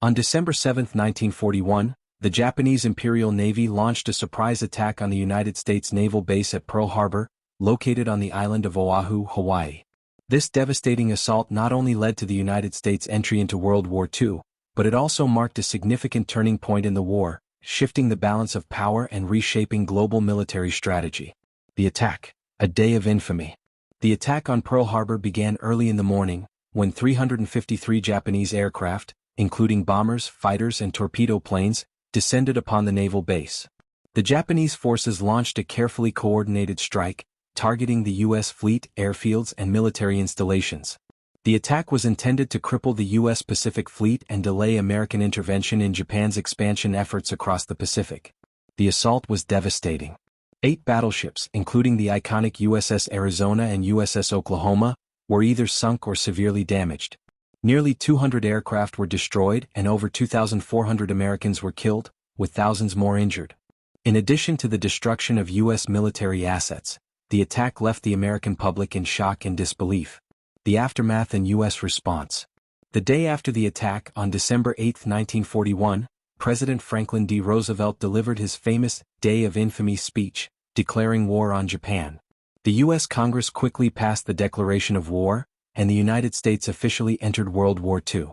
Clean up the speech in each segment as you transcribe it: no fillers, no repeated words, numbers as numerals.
On December 7, 1941, the Japanese Imperial Navy launched a surprise attack on the United States naval base at Pearl Harbor, located on the island of Oahu, Hawaii. This devastating assault not only led to the United States' entry into World War II, but it also marked a significant turning point in the war, shifting the balance of power and reshaping global military strategy. The attack, a day of infamy. The attack on Pearl Harbor began early in the morning, when 353 Japanese aircraft, including bombers, fighters, and torpedo planes, descended upon the naval base. The Japanese forces launched a carefully coordinated strike, targeting the U.S. fleet, airfields, and military installations. The attack was intended to cripple the U.S. Pacific Fleet and delay American intervention in Japan's expansion efforts across the Pacific. The assault was devastating. 8 battleships, including the iconic USS Arizona and USS Oklahoma, were either sunk or severely damaged. Nearly 200 aircraft were destroyed and over 2,400 Americans were killed, with thousands more injured. In addition to the destruction of U.S. military assets, the attack left the American public in shock and disbelief. The aftermath and U.S. response. The day after the attack, on December 8, 1941, President Franklin D. Roosevelt delivered his famous Day of Infamy speech, declaring war on Japan. The U.S. Congress quickly passed the declaration of war, and the United States officially entered World War II.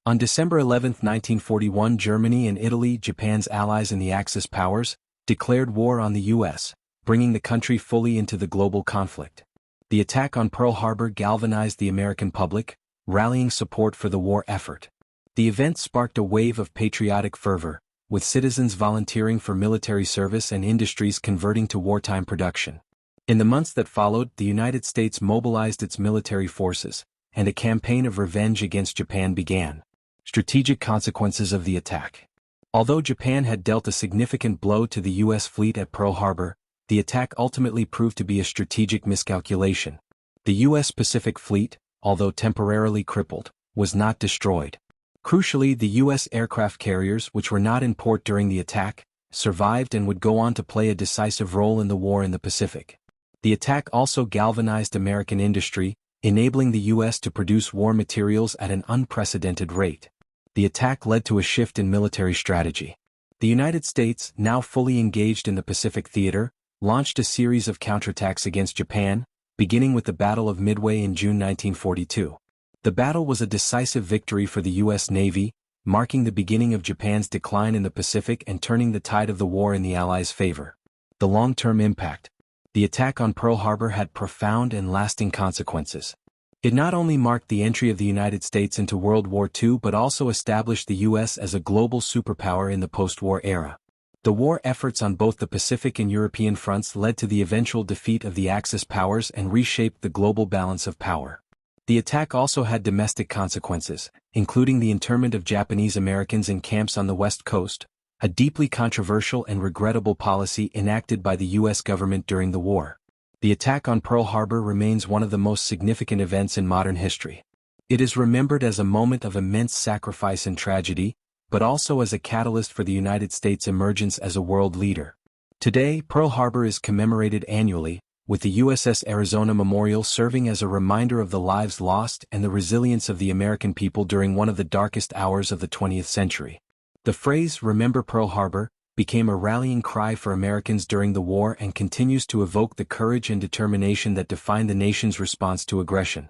On December 11, 1941, Germany and Italy, Japan's allies in the Axis powers, declared war on the U.S., bringing the country fully into the global conflict. The attack on Pearl Harbor galvanized the American public, rallying support for the war effort. The event sparked a wave of patriotic fervor, with citizens volunteering for military service and industries converting to wartime production. In the months that followed, the United States mobilized its military forces, and a campaign of revenge against Japan began. Strategic consequences of the attack. Although Japan had dealt a significant blow to the U.S. fleet at Pearl Harbor, the attack ultimately proved to be a strategic miscalculation. The U.S. Pacific Fleet, although temporarily crippled, was not destroyed. Crucially, the U.S. aircraft carriers, which were not in port during the attack, survived and would go on to play a decisive role in the war in the Pacific. The attack also galvanized American industry, enabling the U.S. to produce war materials at an unprecedented rate. The attack led to a shift in military strategy. The United States, now fully engaged in the Pacific theater, launched a series of counterattacks against Japan, beginning with the Battle of Midway in June 1942. The battle was a decisive victory for the U.S. Navy, marking the beginning of Japan's decline in the Pacific and turning the tide of the war in the Allies' favor. The long-term impact. The attack on Pearl Harbor had profound and lasting consequences. It not only marked the entry of the United States into World War II but also established the U.S. as a global superpower in the post-war era. The war efforts on both the Pacific and European fronts led to the eventual defeat of the Axis powers and reshaped the global balance of power. The attack also had domestic consequences, including the internment of Japanese Americans in camps on the West Coast, a deeply controversial and regrettable policy enacted by the U.S. government during the war. The attack on Pearl Harbor remains one of the most significant events in modern history. It is remembered as a moment of immense sacrifice and tragedy, but also as a catalyst for the United States' emergence as a world leader. Today, Pearl Harbor is commemorated annually, with the USS Arizona Memorial serving as a reminder of the lives lost and the resilience of the American people during one of the darkest hours of the 20th century. The phrase, "Remember Pearl Harbor," became a rallying cry for Americans during the war and continues to evoke the courage and determination that defined the nation's response to aggression.